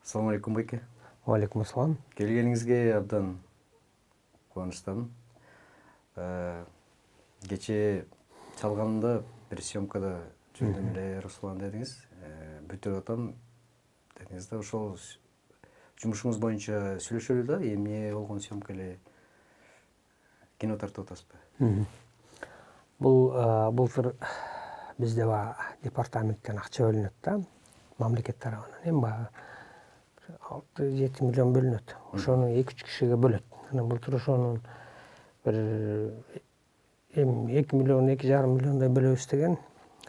Assalamu алейкум байке. Алейкум ассалам. Келгениңизге абдан кубанычтамын. Кече чалганымда бир съемкада жүрдүм эле Руслан дедиңиз. Бүтүрүп атам дедиңиз да ошол жумушуңуз боюнча сүйлөшөлү да, эмне болгон съемка эле кино тартып атасызбы? Бул былтыр бизде департаменттен акча бөлүнөт да, мамлекет тарабынан. Эми 6-7 миллион бөлүнөт. Ошону 2-3 кишиге бөлөт. Анан былтыр ошонун бир 2 миллион, 2,5 миллиондой бөлөбүз деген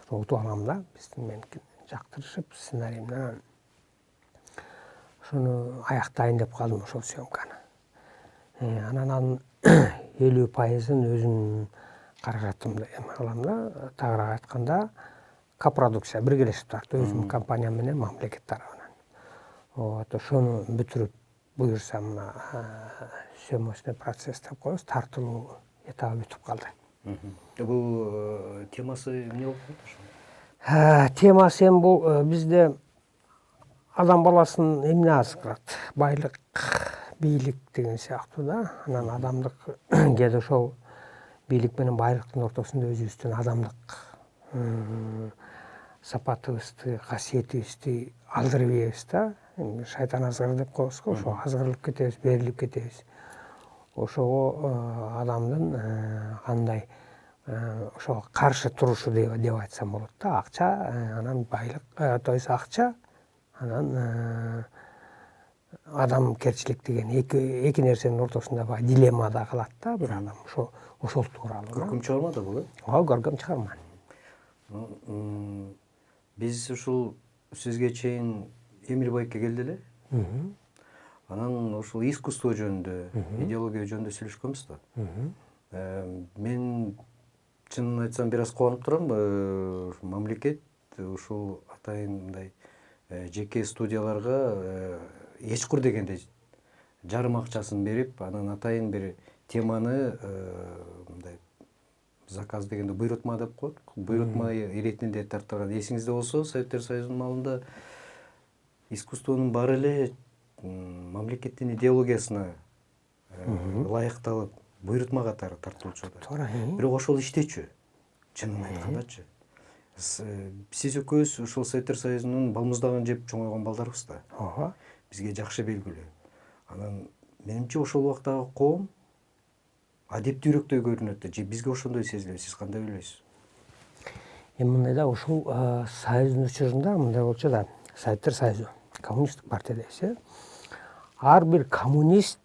утуп алгам да. Биздин мен жактырышып сценарийимden ошону аяктайын деп калдым ошол съемканы. Анан анын 50%-ын өзүмдүн каражатымды алам да. Тагыраак айтканда, копродукция биргелешип тарт өзүмдүн компаниям менен мамлекет тарабынан. Ошону бүтүрүп буюрса мына съемочный процесс деп коебуз, тартылуу этабы бүтүп калды. Бул темасы эмне болуп калат ошо? Темасы эми бул бизде адам баласын эмне азыктырат? Байлык, бийлик деген сыяктуу да. Анан адамдык кээде ошол бийлик менен байлыктын ортосунда өзүбүздүн адамдык сапатыбызды, касиетибизди алдырып ийебиз да. Шайтан азгыры деп коебуз го, ошо азгырылып кетебиз, берилип кетебиз. Ошого адамдын кандай ошого каршы турушу деп айтсам болот да. Акча, анан байлык, то есть акча, анан адамгерчилик деген эки нерсенин ортосунда дилеммада калат да бир адам. Ошол тууралуу. Көркөм чыгарма да бул, көркөм чыгарма. Биз ушул сизге чейин Эмир байке келди эле. Анан ушул искусство жөнүндө, идеология жөнүндө сүйлөшкөнбүз да. Мен чынын айтсам бир аз кубанып турам. Мамлекет ушул атайын мындай жеке студияларга эчкур дегенде жарым акчасын берип, анан атайын бир теманы мындай заказ дегенде буйрутма деп коет. Буйрутма иретинде тартып алган. Эсиңизде болсо, Советтер Союзунун маалында искусствонун баары эле мамлекеттин идеологиясына ылайыкталып, буйрутма катары тартылчу да. Бирок ошол иштечү, чынын айткандачы. Сиз экөөбүз ушул Советтер Союзунун балмуздагын жеп чоңойгон балдарбыз да. Бизге жакшы белгилүү. Анан менимче ошол убактагы коом адептүүрөөктөй көрүнөт да. Же бизге ошондой сезилеби? Сиз кандай ойлойсуз? Эми мындай да, ушул союздун учурунда мындай болчу да. Советтер Союзу, коммунисттик партия дейбиз. Ар бир коммунист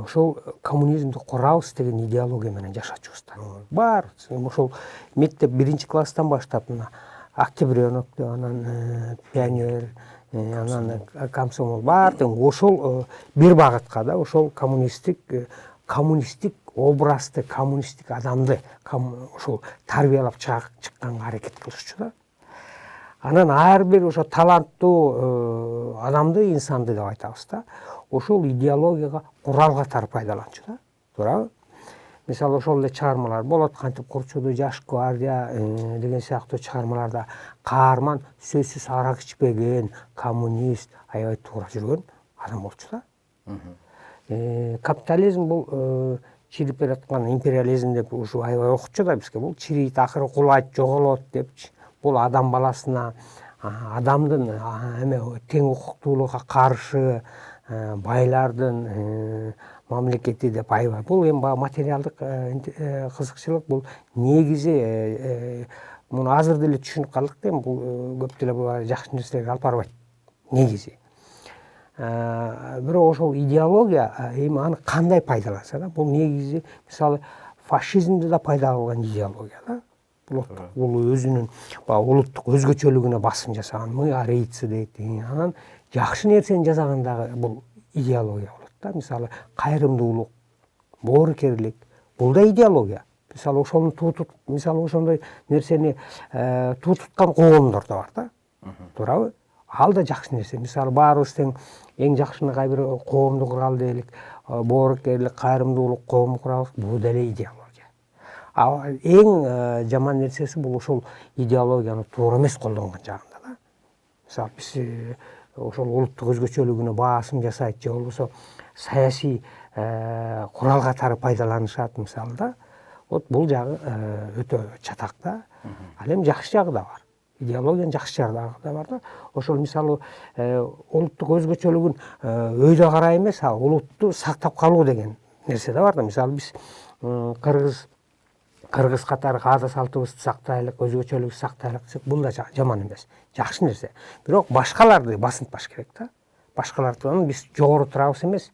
ошол коммунизмди курабыз деген идеология менен жашачубуз да. Бар, ошол мектеп 1-класстан баштап мына Октябрёновду, анан пионер, анан комсомол бар тең ошол бир багытка да, ошол коммунисттик образды, коммунисттик адамды ошол тарбиялап чыкканга аракет кылышчу да. Анан ар бир ошо таланттуу адамды, инсанды деп айтабыз да. Ошол идеологияга курал катары пайдаланчу да. Туурабы? Мисалы ошол эле чыгармалар болот, кантип Курчуду Жаш гвардия деген сыяктуу чыгармаларда каарман сөзсүз арак ичпеген, коммунист, аябай туура жүргөн адам болчу да. Капитализм бул чирип бераткан империализм деп ушу аябай окутчу да бизге. Бул чирийт, акыры кулайт, жоголот депчи. Бул адам баласына, адамдын тең укуктуулукка каршы байлардын мамлекети деп аябай. Бул эми материалдык кызыкчылык, бул негизи муну азыр деле түшүнүп калдык да, бул көп деле жакшы нерселерге алып барбайт негизи. Бирок ошол идеология эми аны кандай пайдаланса да, бул негизи мисалы фашизмди да пайда кылган идеология да. Бул өзүнүн улуттук өзгөчөлүгүнө басым жасаган, арийцы дейт. Анан жакшы нерсени жасаган дагы бул идеология болот да. Мисалы кайрымдуулук, боорукерлик, бул да идеология. Мисалы ошону мисалы ошондой нерсени туутуткан коомдор да бар да. Туурабы? Ал да жакшы нерсе. Мисалы баарыбыз тең эң жакшынакай бир коомду куралы дейли, боорукерлик, кайрымдуулук коом курабыз. Бул деле идеология. Эң жаман нерсеси бул ошол идеологияны туура эмес колдонгон жагында да. Мисалы биз ошол улуттук өзгөчөлүгүнө басым жасайт же болбосо саясий курал катары пайдаланышат мисалы да. Вот бул жагы өтө чатак да. Ал эми жакшы жагы да бар. Идеологиянын жакшы жагы да бар да. Ошол мисалы улуттук өзгөчөлүгүн өйдө карай эмес, а улутту сактап калуу деген нерсе да бар да. Мисалы биз кыргыз катары аада салтыбызды сактайлык, өзгөчөлүгүбүздү сактайлык десек, бул да жаман эмес, жакшы нерсе. Бирок башкаларды басынтпаш керек да. Башкалардан биз жогору турабыз эмес.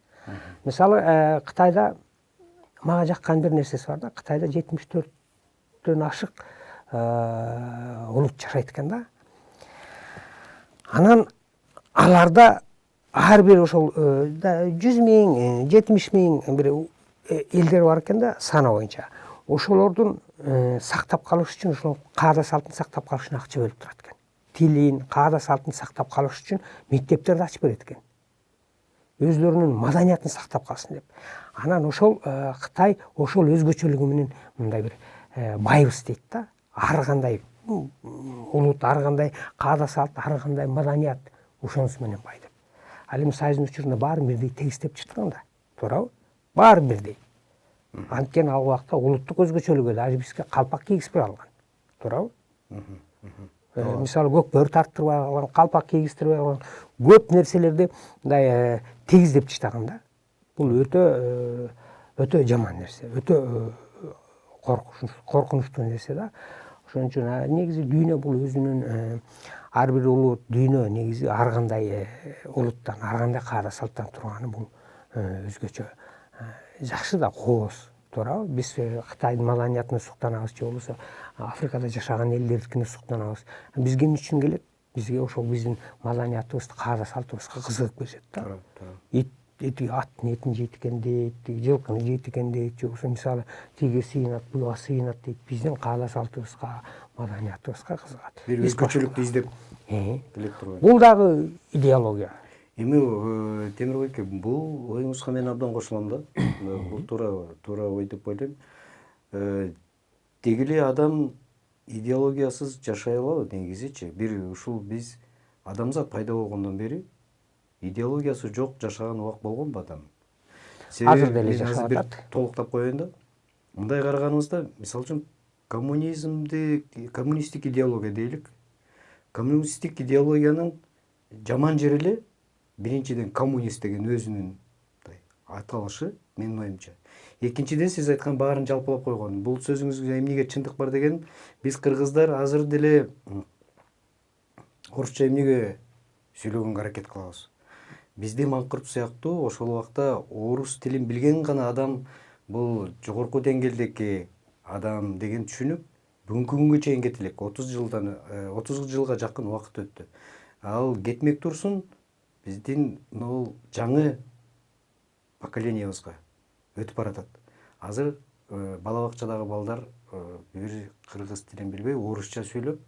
Мисалы Кытайда мага жаккан бир нерсеси бар да. Кытайда 74-төн ашык улут жашайт экен да. Анан аларда ар бир ошол 100 миң, 70 миң бир элдер бар экен да, саны боюнча. Ошолордун сактап калыш үчүн, ошол каада салтын сактап калыш үчүн акча бөлүп турат экен. Тилин, каада салтын сактап калыш үчүн мектептерди ачып берет экен. Өзлөрүнүн маданиятын сактап калсын деп. Анан ошол Кытай ошол өзгөчөлүгү менен мындай бир байбыз дейт да. Ар кандай улут, ар кандай каада салт, ар кандай маданият ошонусу менен бай деп. Ал эми Союздун учурунда баарын бирдей тегистеп чыктыган да. Туурабы? Баарын бирдей. Анткени ал убакта улуттук өзгөчөлүгү даже бизге калпак кийгизбей алган. Туурабы? Мисалы көк бөрү тарттырбай алган, калпак кийгизтирбей алган, көп нерселерди мындай тегиздеп чыктаган да. Бул өтө жаман нерсе, өтө коркунучтуу нерсе да. Ошон үчүн негизи дүйнө бул өзүнүн ар бир улут, дүйнө негизи ар кандай улуттан, ар кандай каада салттан турганы бул өзгөчө. Жакшы да, кооз. Туурабы? Биз Кытайдын маданиятына суктанабыз же болбосо Африкада жашаган элдердикине суктанабыз. Бизге эмне үчүн келет? Бизге ошол биздин маданиятыбыз, каада салтыбызга кызыгып кетет да. Эти аттын этин жейт экен дейт, жылкыны жейт экен дейт, же болбосо мисалы тиги сыйынат, буга сыйынат дейт. Биздин каада салтыбызга, маданиятыбызга кызыгат. Бир өзгөчөлүктү издеп келет турбайбы? Бул дагы идеология. Эми Темирбой эке, бул оюңузга мен абдан кошулам да. Бул туура ой деп ойлойм. Деги эле адам идеологиясыз жашай алабы негизичи? Бир ушул биз адамзат пайда болгондон бери идеологиясы жок жашаган убак болгонбу адам? Азыр деле жашап атат. Толуктап коеюн да. Мындай караганыбызда, мисалы үчүн коммунисттик идеология дейлик. Коммунисттик идеологиянын жаман жери эле биринчиден коммунист деген өзүнүн аталышы, менин оюмча. Экинчиден сиз айткан баарын жалпылап койгон. Бул сөзүңүзгө эмнеге чындык бар деген, биз кыргыздар азыр деле орусча эмнеге сүйлөгөнгө аракет кылабыз. Бизде маңкырт сыяктуу ошол убакта орус тилин билген гана адам бул жогорку деңгээлдеги адам деген түшүнүп бүгүнкү күнгө чейин кете элек. 30 жылга жакын убакыт өттү. Ал кетмек турсун биздин бул жаңы поколениябызга өтүп баратат. Азыр бала бакчадагы балдар бир кыргыз тилин билбей орусча сүйлөп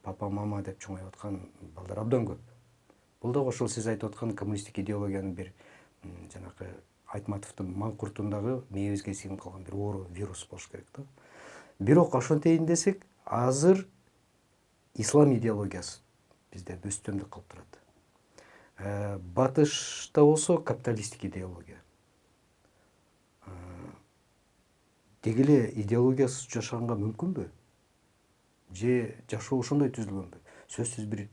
папа мама деп чоңоюп аткан балдар абдан көп. Бул да ошол сиз айтып аткан коммунисттик идеологиянын бир жанакы Айтматовдун маңкуртундагы мээбизге сиңип калган бир оору вирус болуш керек да. Бирок ошентейин десек, азыр ислам идеологиясы бизде өстөмдүк кылып турат. Батышта болсо капиталисттик идеология. Деги эле идеологиясыз жашаганга мүмкүнбү? Же жашоо ошондой түзүлгөнбү? Сөзсүз бир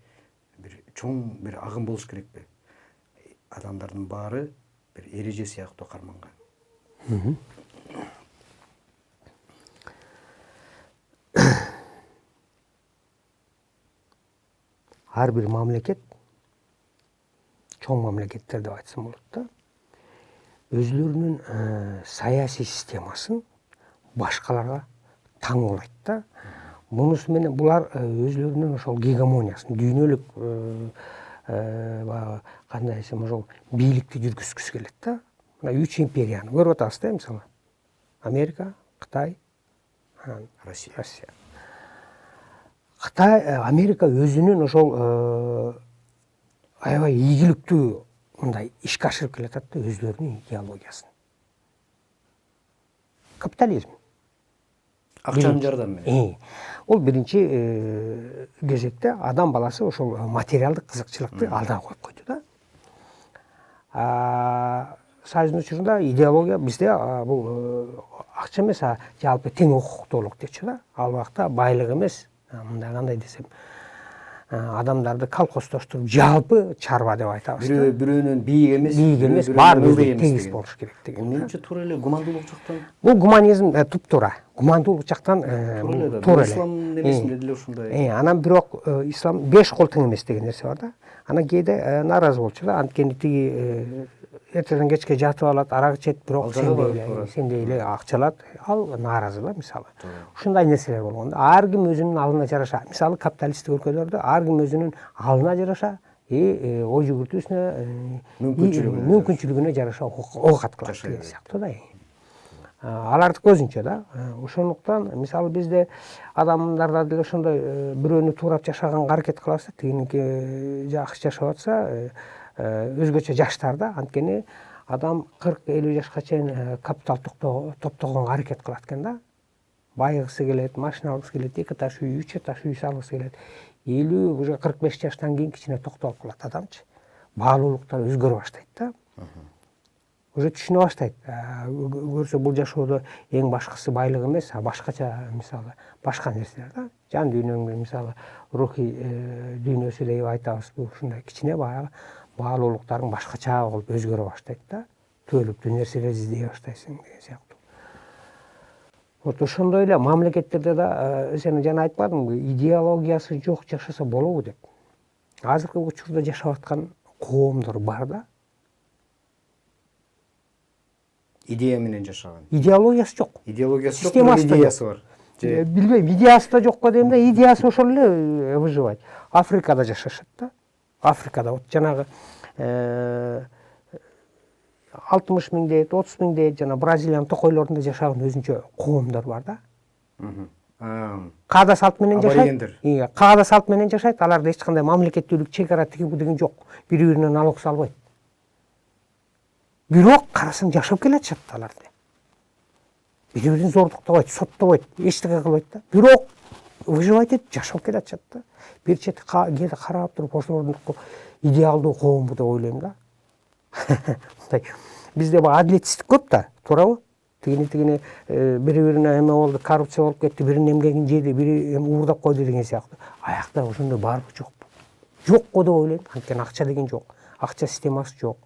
чоң бир агым болуш керекпи? Адамдардын баары бир эреже сыяктуу карманган. Ар бир мамлекет, чоң мамлекеттер деп айтсам болот да, өзлөрүнүн саясий системасын башкаларга таңуулайт да. Мунусу менен булар өзлөрүнүн ошол гегемониясын, дүйнөлүк кандай десем, ошол бийликти жүргүзгүсү келет да. Мына 3 империяны көрүп атабыз да, мисалы. Америка, Кытай, Россия. Кытай, Америка өзүнүн ошол аябай ийгиликтүү мындай ишке ашырып келатат да өзлөрүнүн идеологиясын. Капитализм. Акчанын жардамы менен. Ол биринчи кезекте адам баласы ошол материалдык кызыкчылыкты алдыга коюп койду да. Союздун учурунда идеология бизде бул акча эмес, жалпы тең укуктуулук дечү да. Ал убакта байлык эмес, мындай кандай десем, адамдарды колхоздоштуруп жалпы чарба деп айтабыз да. Бирөөнүн бийик эмес, баары тегиз болуш керек деген. Бул эмнече туура эле гумандуулук жактан? Бул гуманизм туп-туура. Гумандуулук жактан Туура эле. Ислам немесинде деле ушундай. Анан бирок ислам 5 кол тең эмес деген нерсе бар да. Анан кээде нааразы болчу да. Анткени тиги эртеден кечке жатып алат, арак ичет, бирок сендей эле акча алат. Ал нааразы да, мисалы. Ушундай нерселер болгон да. Ар ким өзүнүн алына жараша. Мисалы капиталисттик өлкөлөрдө ар ким өзүнүн алына жараша ой жүгүртүүсүнө, мүмкүнчүлүгүнө жараша оокат кылат деген сыяктуу да. Алардык өзүнчө да. Ошондуктан мисалы бизде адамдарда деле ошондой бирөөнү туурап жашаганга аракет кылабыз, тигиники жакшы жашап атса, өзгөчө жаштарда, анткени адам 40-50 жашка чейин капитал топтогонго аракет кылат экен да. Байыгысы келет, машина алгысы келет, 2 этаж үй, 3 этаж үй салгысы келет. 50, уже 45 жаштан кийин кичине токтолуп калат адамчы. Баалуулуктар өзгөрө баштайт да. Уже түшүнө баштайт. Көрсө бул жашоодо эң башкысы байлык эмес, башкача, мисалы, башка нерселер да. Жан дүйнөңдү, мисалы, рухий дүйнөсү деп айтабыз. Бул ушундай кичине баягы баалуулуктарың башкача болуп өзгөрө баштайт да. Түбөлүктүү нерселер издей баштайсың деген сыяктуу. Вот ошондой эле мамлекеттерде да сен жана айтпадыңбы, идеологиясы жок жашаса болобу деп. Азыркы учурда жашап аткан коомдор бар да. Идея менен жашаган. Идеологиясы жок. Идеологиясы жок, идеясы бар. Билбейм, идеясы да жок дейм да, идеясы ошол эле выживать. Африкада жашашат да. Африкада вот жанагы 60 миң дейт, 30 миң дейт, жана Бразилиянын токойлорунда жашаган өзүнчө коомдор бар да. Каада салт менен жашайт. Каада салт менен жашайт. Аларда эч кандай мамлекеттүүлүк, чек ара тигүү деген жок. Бири-биринен налог салбайт. Бирок карасаң жашап келатышат аларды. Бири-бирин зордуктабайт, соттобойт, эчтеке кылбайт да. Бирок выживать этип жашап келатышат да. Бир чети кээде карап туруп ошолордуку идеалдуу коомбу деп ойлойм да. Мындай бизде адилетсиздик көп да, туурабы? Тигини бири-бирине эме болду, коррупция болуп кетти, биринин эмгегин жеди, бири уурдап койду деген сыяктуу. Аякта ошондой барбы жокпу? Жок го деп ойлойм. Анткени акча деген жок. Акча системасы жок.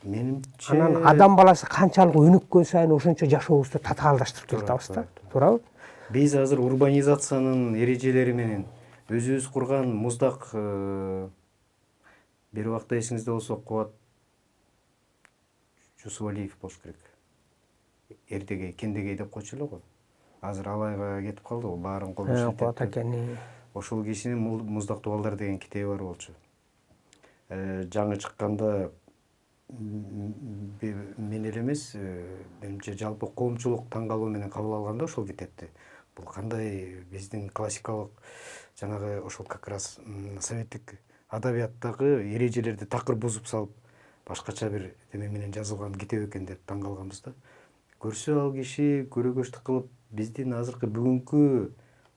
Менимче анан адам баласы канчалык өнүккөн сайын ошончо жашообузду татаалдаштырып келатабыз да, туурабы? Биз азыр урбанизациянын эрежелери менен өзүбүз курган муздак бир убакта эсиңизде болсо Кубат Жусупалиев болуш керек. Эрдегей, Кендегей деп койчу эле го. Азыр Алайга кетип калды го, баарын колдоп иштеп. Кубат акени. Ошол кишинин Муздак дубалдар деген китеби бар болчу. Жаңы чыкканда мен эле эмес, менимче жалпы коомчулук таң калуу менен кабыл алганда ошол китепти. Бул кандай биздин классикалык жанагы ошол как раз советтик адабияттагы эрежелерди такыр бузуп салып, башкача бир эме менен жазылган китеп экен деп таң калганбыз да. Көрсө ал киши көрөгөчтүк кылып биздин азыркы бүгүнкү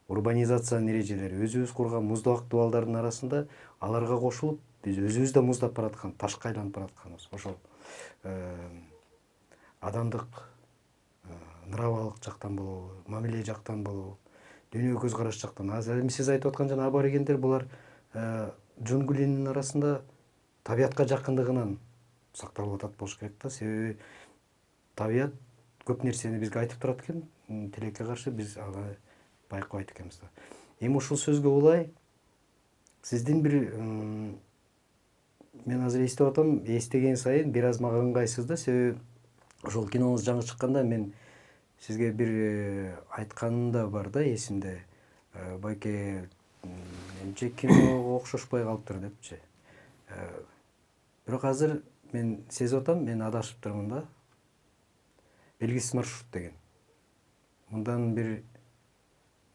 урбанизациянын эрежелери, өзүбүз курган муздак дубалдардын арасында аларга кошулуп биз өзүбүз да муздап бараткан, ташка айланып баратканбыз. Ошол адамдык, нравалык жактан болобу, мамиле жактан болобу, дүйнөгө көз караш жактан. Азыр эми сиз айтып аткан жана аборигендер булар джунглинин арасында табиятка жакындыгынан сакталып атат болуш керек да. Себеби табият көп нерсени бизге айтып турат экен, тилекке каршы биз аны байкабайт экенбиз да. Эми ушул сөзгө улай сиздин бир мен азыр эстеп атам, эстеген сайын бир аз мага ыңгайсыз да, себеби ошол киноңуз жаңы чыкканда мен сизге бир айтканым да бар да эсимде. Байке менимче киного окшошпой калыптыр депчи. Бирок азыр мен сезип атам, мен адашып турмун да. Белгисиз маршрут деген. Мындан бир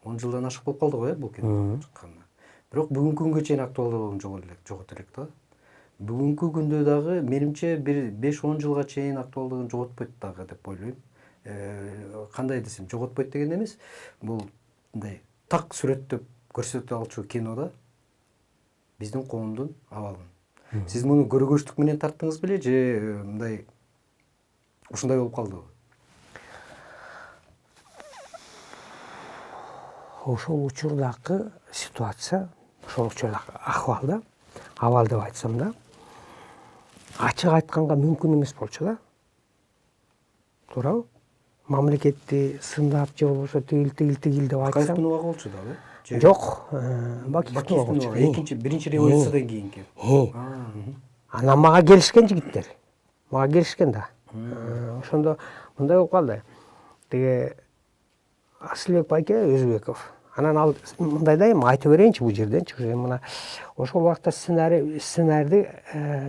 10 жылдан ашык болуп калды го, бул кино чыкканына. Бирок бүгүнкү күнгө чейин актуалдуулугун жоготот элек да. бүгүнкү күндө дагы менимче бир 5-10 жылга чейин актуалдыгын жоготпойт дагы деп ойлойм. Кандай десем, жоготпойт деген эмес, бул мындай так сүрөттөп көрсөтө алчу кинода биздин коомдун абалын. Сиз муну көргөчтүк менен тарттыңыз беле же мындай ушундай болуп калдыбы? Ошол учурдагы ситуация, ошол учурдагы акыбалда, абал деп айтсам да, ачык айтканга мүмкүн эмес болчу да. Туурабы? Мамлекетти сындап же болбосо тигил деп айтсам. Акаевдин убагы болчу дагы? Жок, Бакиевдин убагы болчу. Экинчи, биринчи революциядан кийинки. Анан мага келишкен жигиттер. Мага келишкен да. Ошондо мындай болуп калды. Тиги Асылбек байке Өзбеков. Анан ал мындай да эми айтып берейинчи бул жерденчи. Мына ошол убакта сценарийди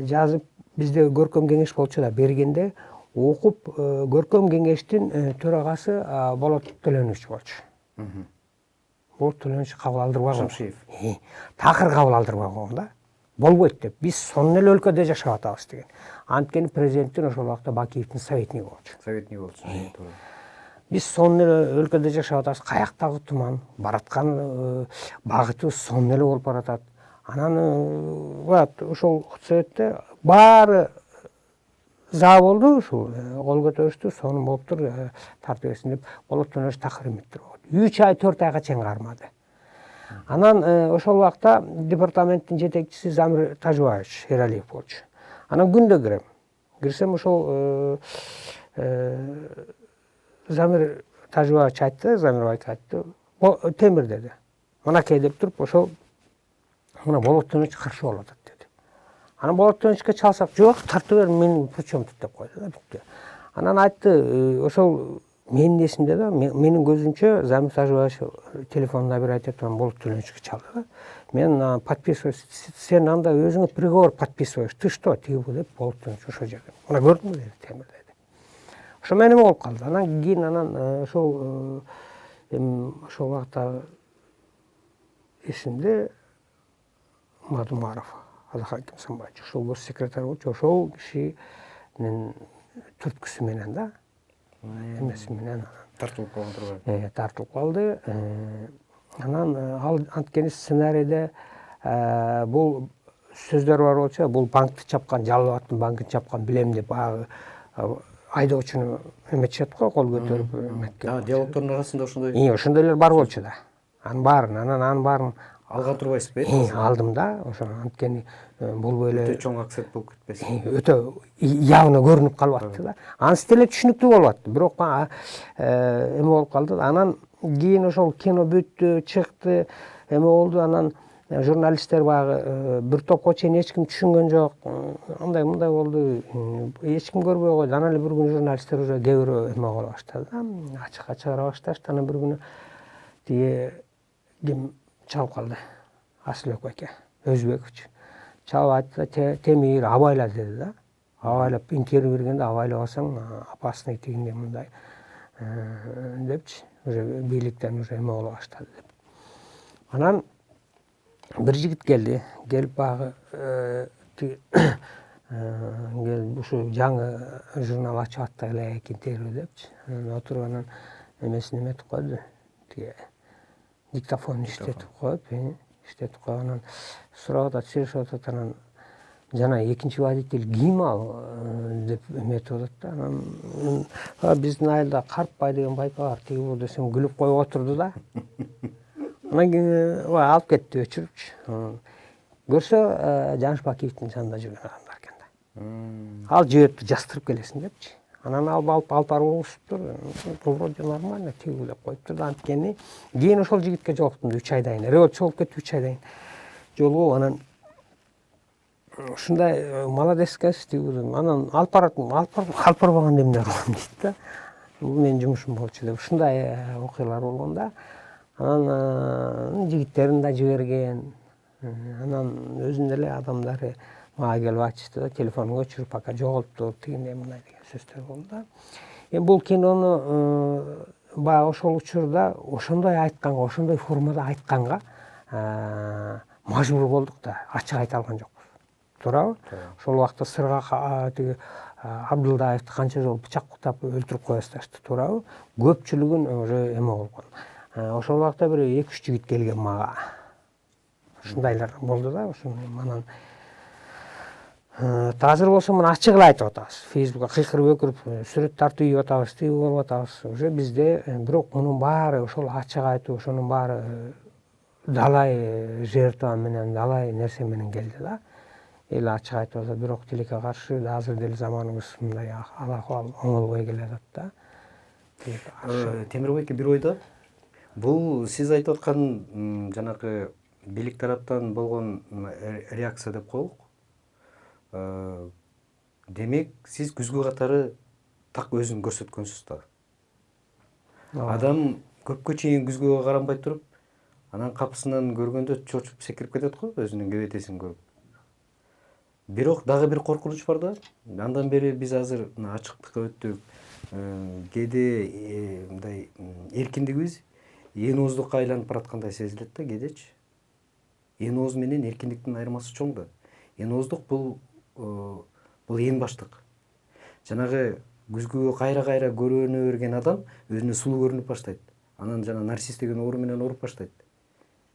жазып бизде көркөм кеңеш болчу да, бергенде окуп көркөм кеңештин төрагасы Болот Төлөнүч болчу. Болот Төлөнүч кабыл алдырбаган. Шамшиев. Такыр кабыл алдырбаган да. Болбойт деп. Биз сонун эле өлкөдө жашап атабыз деген. Анткени президенттин ошол убакта Бакиевдин советниги болчу. Советник болчу. Туура. Биз сонун эле өлкөдө жашап атабыз. Каяктагы туман, бараткан багытыбыз сонун эле болуп баратат. Анан ошол советте баары за болду, ушул кол көтөрүштү, сонун болуптур, тартып берсин деп Болот Төлөнүч такыр эмиттер болду. 3 ай 4 айга чейин кармады. Анан ошол убакта департаменттин жетекчиси Замир Тажыбаевич Эралиев болчу. Анан күндө кирем. Кирсем ошол Замир Тажыбаевич айтты, Замир байке айтты, темир деди. Мынакей деп туруп, ошол мына Болот Төлөнүч каршы болуп атат деди. Анан Болот Төлөнүчкө чалсак, жок, тартып бер, мен причем тут деп койду да, бүттү. Анан айтты, ошол менин эсимде да, менин көзүмчө Замир Тажыбаевич телефонуна бир айтып атам, Болот Төлөнүчкө чалды да. Мен подписываюсь, сен анда өзүңө приговор подписываешь. Ты что, тиги деп Болот Төлөнүч ошол жерде. Мына көрдүңбү деди, темир деди. Ошо менен болуп калды. Анан кийин ошол убакта эсимде Мадумаров Алхаким Самбаевич, ошол гос секретарь болчу, ошол кишинин түрткүсү менен да, эмеси менен Тартылып калган турбайбы? Тартылып калды. Анан ал анткени сценарийде бул сөздөр бар болчу, бул банкты чапкан, Жалал Абадтын банкын чапкан билем деп баягы айдоочуну эметишет го, кол көтөрүп эметкен. Диалогдордун арасында ошондой Ошондойлор бар болчу да. Анын баарын алган турбайсызбы? Алдым да, ошо анткени болбой эле Өтө чоң акцент болуп кетпесин. Өтө явно көрүнүп калып атты да. Анысы деле түшүнүктүү болуп атты. Бирок эме болуп калды. Анан кийин ошол кино бүттү, чыкты, эме болду. Анан журналисттер баягы бир топко чейин эч ким түшүнгөн жок. Андай болду. Эч ким көрбөй койду. Анан эле бир күнү журналисттер уже кээ бирөө эме кыла баштады да. Ачыкка чыгара башташты. Анан бир күнү тиги ким чалып калды. Асылбек байке Өзбекович. Чалып айтты, темир абайла деди да. Абайлап интервью бергенде абайлабасаң опасный тигиндей мындай депчи. Уже бийликтен уже эме боло баштады деп. Анан бир жигит келди. Келип баягы ушу жаңы журнал ачып аттайлайык интервью депчи. Анан отуруп анан эмесин эметип койду. Тиги диктофонун иштетип коюп, анан сурап атат, сүйлөшүп атат. Анан жана экинчи водитель ким ал деп эметип атат да. Анан биздин айылда Карпбай деген байка бар, тиги бул десем күлүп коюп отурду да. Анан кийин алып кетти өчүрүпчү. Көрсө Жаныш Бакиевдин жанында жүргөн адамдар экен да. Ал жиберип жастырып келесиң депчи. Анан алып барып вроде нормально тиги деп коюптур да. Анткени кийин ошол жигитке жолуктум 3 айдан кийин. Революция болуп кетти 3 айдан кийин. Жолугуп анан ушундай молодец экенсиз тиги. Анан алып барбаганда эмне кылам дейт да. Бул менин жумушум болчу деп. Ушундай окуялар болгон да. Анан жигиттерин да жиберген. Анан өзүнүн эле адамдары мага келип айтышты да, телефонун өчүрүп пока жоголуптур, тигиндей мындай деген сөздөр болду да. Эми бул кинону баягы ошол учурда ошондой айтканга, ошондой формада айтканга мажбур болдук да, ачык айта алган жокпуз. туурабы? Ошол убакта сырга тиги Абдылдаевди канча жолу бычак өлтүрүп кое башташты, туурабы? Көпчүлүгүн уже эме болгон. Ошол убакта бир 2-3 жигит келген мага. Ушундайлар болду да, ошону анан азыр болсо мына ачык эле айтып атабыз. Фейсбукка кыйкырып өкүрүп сүрөт тартып ийип атабыз, тиги болуп атабыз. Уже бизде бирок мунун баары ошол ачык айтуу, ошонун баары далай жертва менен, далай нерсе менен келди да. Эл ачык айтып атат, бирок тилекке каршы азыр деле заманыбыз мындай ал-акыбал оңолбой келатат да. Темир байке, бир ойдо бул сиз айтып аткан жанагы бийлик тараптан болгон реакция деп коелук. Демек, сиз күзгү катары так өзүн көрсөткөнсүз да. Адам көпкө чейин күзгүгө каранбай туруп, анан капысынан көргөндө чочуп секирип кетет го, өзүнүн кебетесин көрүп. Бирок дагы бир коркунуч бар да. Андан бери биз азыр ачыктыкка өттүк. Кээде мындай эркиндигибиз ээн ооздукка айланып бараткандай сезилет да кээдечи. Ээн ооз менен эркиндиктин айырмасы чоң да. Ээн ооздук бул эң баштык. Жанагы күзгүгө кайра көрүнө берген адам өзүнө сулуу көрүнүп баштайт. Анан жана нарцисс деген оору менен ооруп баштайт.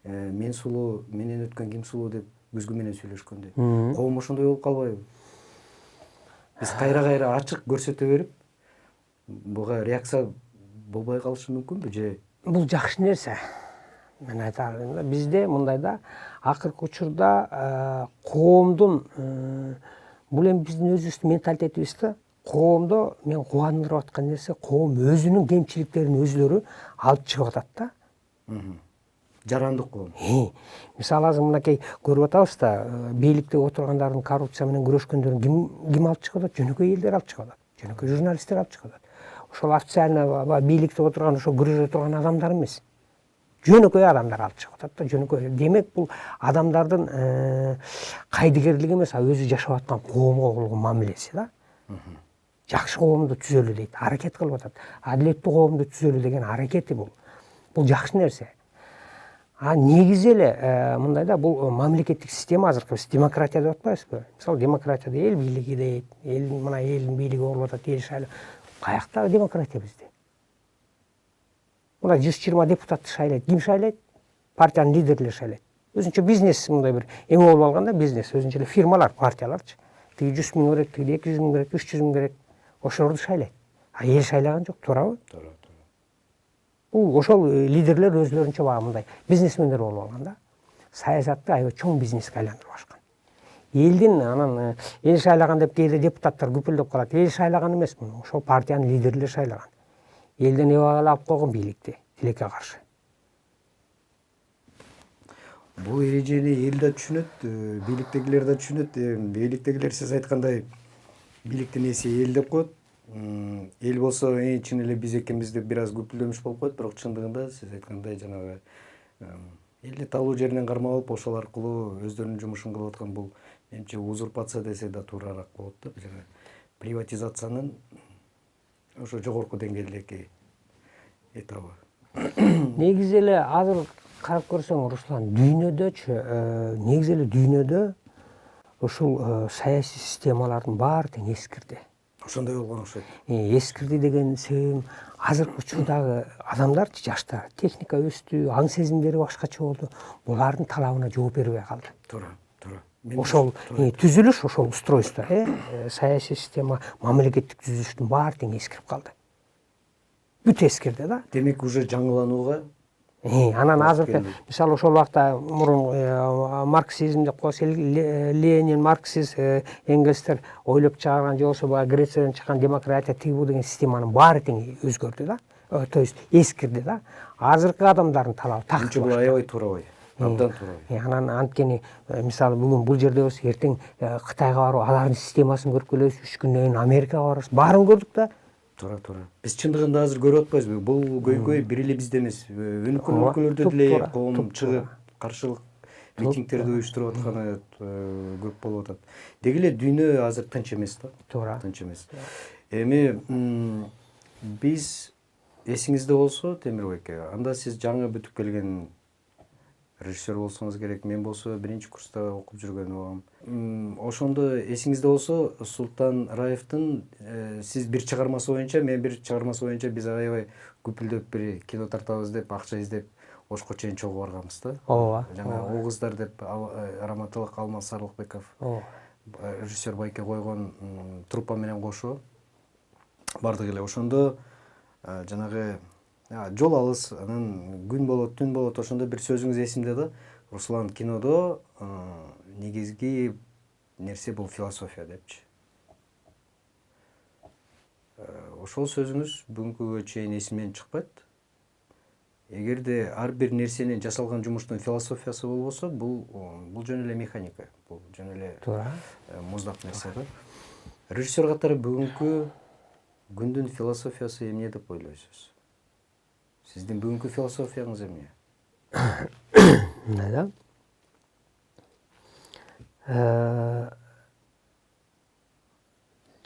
Мен сулуу, менен өткөн ким сулуу деп күзгү менен сүйлөшкөндө. Коом ошондой болуп калбайбы? Биз кайра ачык көрсөтө берип, буга реакция болбой калышы мүмкүнбү же? Бул жакшы нерсе. Мен айта алайын да, бизде мындай да, акыркы учурда коомдун бул эми биздин өзүбүздүн менталитетибиз да. Коомдо мен кубандырып аткан нерсе, коом өзүнүн кемчиликтерин өзүлөрү алып чыгып атат да. Жарандык коом. Мисалы азыр мынакей көрүп атабыз да, бийликте отургандардын коррупция менен күрөшкөндөрүн ким алып чыгып атат? Жөнөкөй элдер алып чыгып атат. Жөнөкөй журналисттер алып чыгып атат. Ошол официально бийликте отурган, ошо күрөшө турган адамдар эмес. Жөнөкөй адамдар алып чыгып атат да, жөнөкөй. Демек бул адамдардын кайдыгерлиги эмес, өзү жашап аткан коомго болгон мамилеси да. Жакшы коомду түзөлү дейт, аракет кылып атат. Адилеттүү коомду түзөлү деген аракети бул. Бул жакшы нерсе. Негизи эле мындай да, бул мамлекеттик система, азыркы биз демократия деп атпайбызбы? Мисалы демократияда эл бийлиги дейт, мына элдин бийлиги болуп атат, эл шайлап. Каяктагы демократия бизде? Мына 120 депутатты шайлайт. Ким шайлайт? Партиянын лидерлери шайлайт. Өзүнчө бизнес мындай бир эме болуп алганда, бизнес өзүнчө эле фирмалар, партияларчы. Тиги 100 миң керек, тиги 200 миң керек, 300 миң керек. Ошолорду шайлайт. Эл шайлаган жок, туурабы? Туура. Бул ошол лидерлер өзлөрүнчө баягы мындай бизнесмендер болуп алган да. Саясатты аябай чоң бизнеске айландырып ашкан. Элдин анан эл шайлаган деп кээде депутаттар күпүлдөп калат. Эл шайлаган эмес муну, ошол партиянын лидерлери шайлаган. Элден эбагала алып койгон бийликти тилекке каршы. Бул эрежени эл да түшүнөт, бийликтегилер да түшүнөт. Бийликтегилер сиз айткандай бийликтин ээси эл деп коет. Эл болсо чын эле биз экенбиз деп бир аз күпүлдөмүш болуп коет, бирок чындыгында сиз айткандай жанагы элди талуу жеринен кармап алып, ошол аркылуу өздөрүнүн жумушун кылып аткан бул менимче узурпация десе да туурараак болот да. Жана приватизациянын ошо жогорку деңгээлдеги этабы. Негизи эле азыр карап көрсөң, Руслан, дүйнөдөчү, негизи эле дүйнөдө ушул саясий системалардын баары тең эскирди. Ошондой болгон окшойт. Эскирди деген себебим азыркы учурдагы адамдарчы, жаштар, техника өстү, аң сезимдери башкача болду. Булардын талабына жооп бербей калды. Туура. Ошол түзүлүш, ошол устройство, саясий система, мамлекеттик түзүлүштүн баары тең эскирип калды. Бүт эскирди да. Демек уже жаңыланууга анан азыркы мисалы ошол убакта мурун марксизм деп коебуз, Ленин, Марксист, Энгельстер ойлоп чыгарган же болбосо баягы Грециядан чыккан демократия тиги бул деген системанын баары тең өзгөрдү да. То есть эскирди да. Азыркы адамдардын талабы такчы. бул аябай туурабай. Абдан туурабай. Анан анткени мисалы бүгүн бул жерде болсо, эртең Кытайга барып, алардын системасын көрүп келебиз, 3 күндөн кийин Америкага барабыз. Баарын көрдүк да. Туура. Биз чындыгында азыр көрүп атпайбызбы? Бул көйгөй бир эле бизде эмес. Өнүккөн өлкөлөрдө деле коом чыгып каршылык митингтерди уюштуруп атканы көп болуп атат. Деги эле дүйнө азыр тынч эмес да. Туура. Тынч эмес. Эми биз эсиңизде болсо, Темир байке, анда сиз жаңы бүтүп келген режиссер болсоңуз керек. Мен болсо биринчи курста окуп жүргөн убагым. Ошондо эсиңизде болсо Султан Раевдин сиз бир чыгармасы боюнча, мен бир чыгармасы боюнча биз аябай күпүлдөп бир кино тартабыз деп, акча издеп Ошко чейин чогуу барганбыз да. Ооба. Жана Огуздар деп Раматылык Алмаз Сарлыкбеков режиссер Байке койгон труппа менен кошо бардык эле. Ошондо жанагы жол алыс, анан күн болот, түн болот. Ошондо бир сөзүңүз эсимде да. Руслан, кинодо негизги нерсе бул философия депчи. Ошол сөзүңүз бүгүнкүгө чейин эсимден чыкпайт. Эгерде ар бир нерсенин жасалган жумуштун философиясы болбосо, бул жөн эле механика, бул жөн эле муздак нерсе да. Режиссер катары бүгүнкү күндүн философиясы эмне деп ойлойсуз? Сиздин бүгүнкү философияңыз эмне? Мына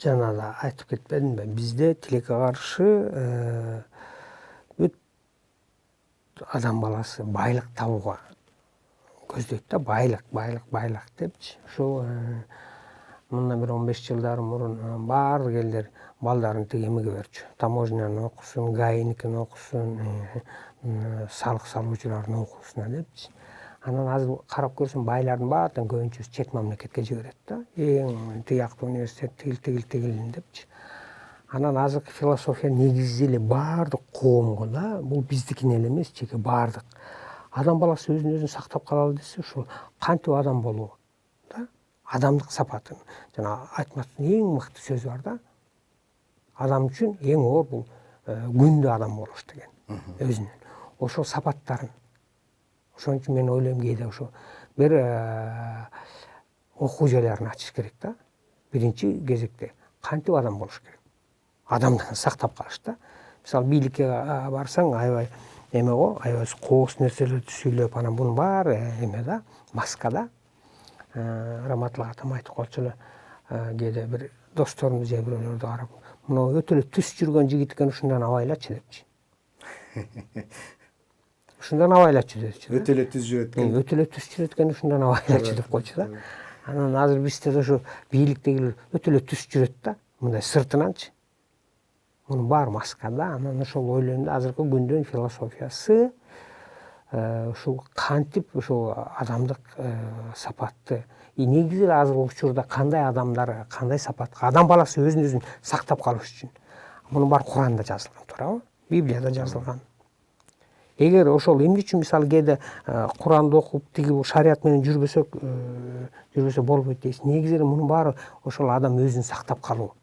жана да айтып кетпедимби, бизде тилекке каршы бүт адам баласы байлык табууга көздөйт да, байлык депчи. Ушул мындан бир 15 жылдар мурун баардык элдер балдарын тиги эмеге берчү. Таможняны окусун, ГАИникин окусун, салык салуучулардын окуусуна депчи. Анан азыр карап көрсөң, байлардын баардыгын көбүнчөсү чет мамлекетке жиберет да. Эң тияктуу университет тигил депчи. Анан азыркы философия негизи эле баардык коомго да, бул биздикине эле эмес, чеки баардык. Адам баласы өзүн сактап калалы десе, ушул кантип адам болуу да, адамдык сапатын. Жана Айтматовдун эң мыкты сөзү бар да. Адам үчүн эң оор бул күндү адам болуш деген. Өзүнүн ошол сапаттарын. Ошон үчүн мен ойлойм, кээде ошо бир окуу жайларын ачыш керек да. Биринчи кезекте кантип адам болуш керек? Адамдыгын сактап калыш да. Мисалы, бийликке барсаң, аябай эме го, аябай кооз нерселерди сүйлөп, анан бунун баары эме да, маска да. Раматылык атам айтып калчу эле, кээде бир досторумду же бирөөлөрдү карап, мына өтө эле түз жүргөн жигит экен, ушундан абайлачы депчи. Ушундан абайлачы депчи. Өтө эле түз жүрөт экен. Өтө эле түз жүрөт экен, ушундан абайлачы деп койчу да. Анан азыр бизде да ошо бийликтегилер өтө эле түз жүрөт да, мындай сыртынанчы. Мунун баары маска да. Анан ошол ойлойм да, азыркы күндүн философиясы ушул кантип ушул адамдык сапатты, негизи эле азыркы учурда кандай адамдар, кандай сапатка, адам баласы өзүн сактап калыш үчүн. Мунун баары Куранда жазылган, туурабы? Библияда жазылган. Эгер ошол эмне үчүн мисалы кээде Куранды окуп тиги шарият менен жүрбөсө болбойт дейсиз. Негизи эле мунун баары ошол адам өзүн сактап калуу.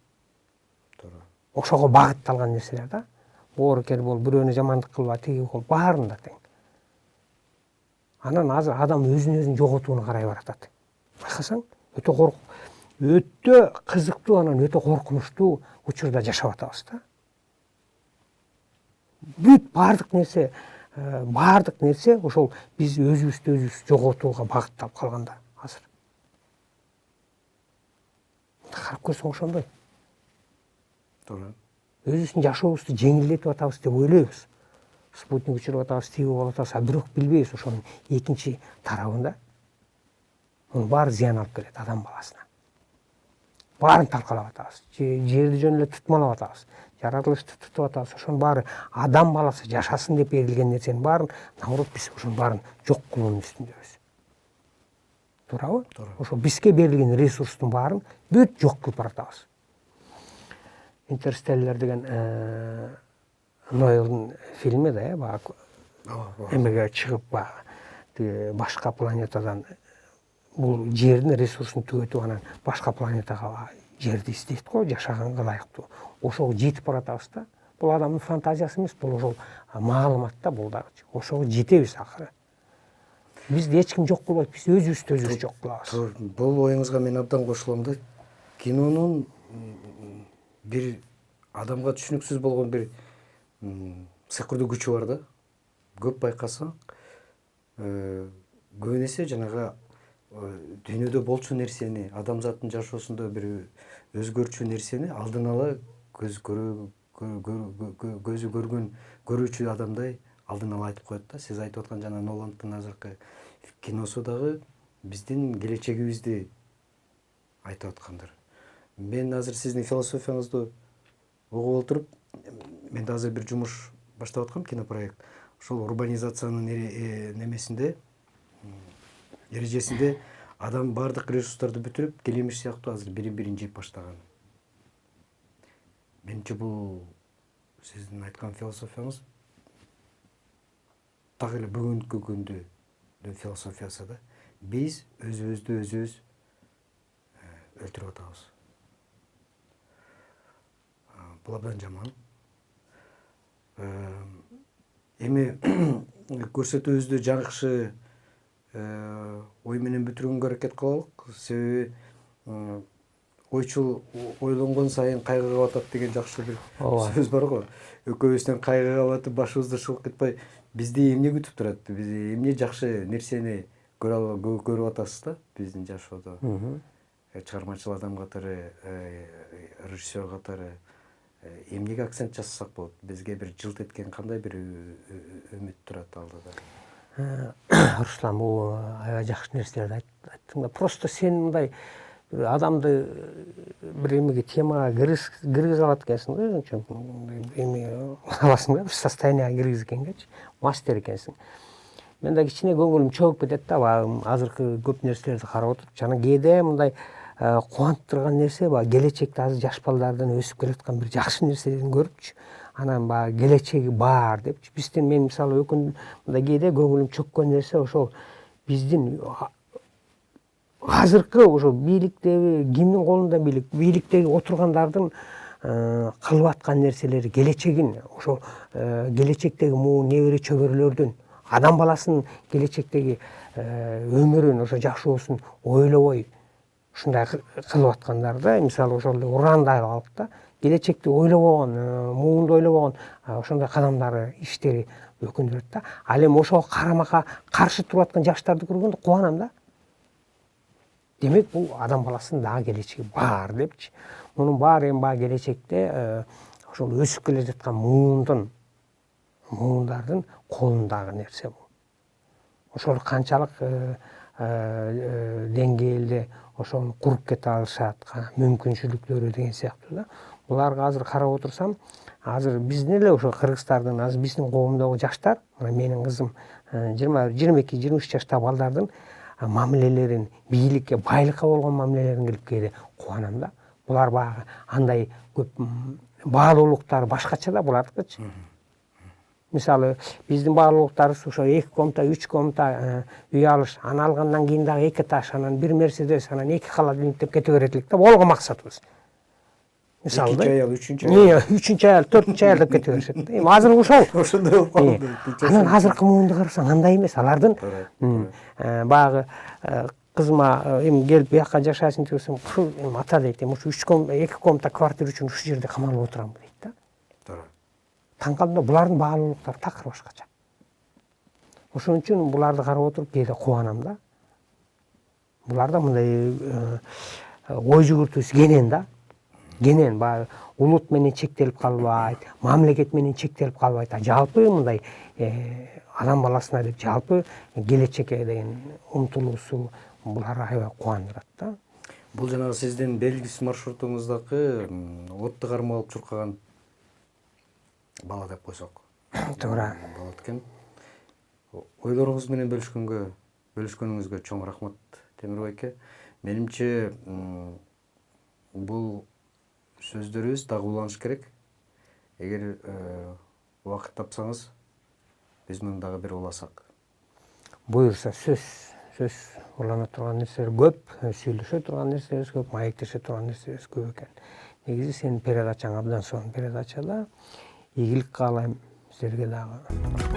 Ошого багытталган нерселер да. Оорукер бол, бирөөнө жамандык кылба, тиги кыл, баарында тең. Анан азыр адам өзүн жоготууну карай баратат. Байкасаң, өтө кызыктуу, анан өтө коркунучтуу учурда жашап атабыз да. Бүт баардык нерсе ошол биз өзүбүздү жоготууга багытталып калганда азыр. Карап көрсөң ошондой. Туура. Өзүбүздүн жашообузду жеңилдетип атабыз деп ойлойбуз. Спутник учуруп атабыз, тиги болуп атабыз, а бирок билбейбиз ошонун экинчи тарабында. Мунун баары зыян алып келет адам баласына. Баарын талкалап атабыз. Жерди жөн эле тутмалап атабыз. Жаратылышты тутуп атабыз. Ошонун баары адам баласы жашасын деп берилген нерсенин баарын, наоборот, биз ошонун баарын жок кылуунун үстүндөбүз. Туурабы? Ошо бизге берилген ресурстун баарын бүт жок кылып баратабыз. Интерстеллар деген Нойлдун фильми да, баягы эмеге чыгып, баягы башка планетадан бул жердин ресурсун түгөтүп, анан башка планетага жерди издейт го, жашаганга ылайыктуу. Ошого жетип баратабыз да. Бул адамдын фантазиясы эмес, бул ошол маалымат да, бул дагы. Ошого жетебиз акыры. Бизди эч ким жок кылбайт, биз өзүбүз жок кылабыз. Бул оюңузга мен абдан кошулам да. Кинонун бир адамга түшүнүксүз болгон бир сыйкырдуу күчү бар да. Көп байкасаң, көп нерсе жанагы дүйнөдө болчу нерсени, адамзаттын жашоосунда бир өзгөрчү нерсени алдын ала көзү көргөн көрүүчү адамдай алдын ала айтып коет да. Сиз айтып аткан жана Ноланддын азыркы киносу дагы биздин келечегибизди айтып аткандыр. Мен азыр сиздин философияңызды угуп отуруп, мен да азыр бир жумуш баштап аткам, кинопроект. Ошол урбанизациянын немесинде, эрежесинде адам бардык ресурстарды бүтүрүп, келемиш сыяктуу азыр бирин жеп баштаган. Менимче бул сиздин айткан философияңыз так эле бүгүнкү күндүн философиясы да. Биз өзүбүздү өзүбүз өлтүрүп атабыз. Бул абдан жаман. Эми көрсөтүүбүздү жакшы ой менен бүтүргөнгө аракет кылалык. Себеби ойчул ойлонгон сайын кайгыга батат деген жакшы бир сөз бар го. Экөөбүздөн кайгыга батып, башыбызды шылкып кетпей, бизди эмне күтүп турат? Биз эмне жакшы нерсени көрүп атасыз да биздин жашоодо? Чыгармачыл адам катары, режиссер катары эмнеге акцент жасасак болот? Бизге бир жылт эткен кандай бир үмүт турат алдыда? Руслан, бул аябай жакшы нерселерди айттың да. Просто сен мындай адамды бир эмеге темага киргизе алат экенсиң да, ошо эми аласың да, бир состоянияга киргизгенгечи, мастер экенсиң. Мен да кичине көңүлүм чөгүп кетет да, азыркы көп нерселерди карап отуруп, жана кээде мындай кубанып турган нерсе келечекте азыр жаш балдардын өсүп келаткан бир жакшы нерселерин көрүпчү, анан келечеги бар депчи. Биздин, мен мисалы мындай кээде көңүлүм чөккөн нерсе ошол биздин азыркы ошо бийликтеги, кимдин колунда бийликтеги отургандардын кылып аткан нерселери, келечегин, ошол келечектеги муу небере чөбөрөлөрдүн, адам баласынын келечектеги өмүрүн ошо жакшы болсун ойлобой ушундай кылып аткандар да. Мисалы ошол уранды алып да, келечекти ойлобогон, муунду ойлобогон ошондой кадамдары, иштери өкүндүрөт да. Ал эми ошого карамакка каршы туруп аткан жаштарды көргөндө кубанам да. Демек бул адам баласынын дагы келечеги бар депчи. Мунун баары эми келечекте ошол өсүп келе жаткан муундардын колундагы нерсе бул. Ошол канчалык деңгээлде ошону куруп кете алышат, мүмкүнчүлүктөрү деген сыяктуу да. Буларга азыр карап отурсам, азыр биздин эле ошо кыргыздардын, азыр биздин коомдогу жаштар, мына менин кызым 22-23 жаштагы балдардын мамилелерин, бийликке, байлыкка болгон мамилелерин келип кээде кубанам да. Булар андай көп баалуулуктары башкача да булардыкычы. Мисалы, биздин баалуулуктарыбыз ошо 2 комната, 3 комната үй алыш, аны алгандан кийин дагы 2 этаж, анан 1 Мерседес, анан 2 холодильник деп кете берет элек да, болгон максатыбыз. Мисалы, 2 аял, 3 аял, 3 аял, 4 аял деп кете беришет да. Эми азыр ошол. Ошондой болуп калды. Анан азыркы муунду карасаң андай эмес. Алардын багы кызыма эми келип бияка жашайсың десем, ушул эми ата дейт, эми ушу 2 комната квартира үчүн ушул жерде камалып отурам дейт да. Таң калдым да, булардын баалуулуктары такыр башкача. Ошон үчүн буларды карап отуруп кээде кубанам да. Буларда мындай ой жүгүртүүсү кенен да. Кенен улут менен чектелип калбайт, мамлекет менен чектелип калбайт. Жалпы мындай адам баласына деп жалпы келечекке деген умтулуусу булар аябай кубандырат да. Бул жанагы сиздин белгисиз маршрутуңуздагы отты кармап алып чуркаган бала деп койсок. Туура. Болот экен. Ойлоруңуз менен бөлүшкөнүңүзгө чоң рахмат, Темир байке. Менимче бул сөздөрүбүз дагы уланыш керек. Эгер убакыт тапсаңыз, биз муну дагы бир уласак. Буюрса, сөз улана турган нерселер көп, сүйлөшө турган нерселер көп, маектеше турган нерселер көп экен. Негизи сенин передачаң абдан сонун передача да. Ийгилик каалайм силерге дагы.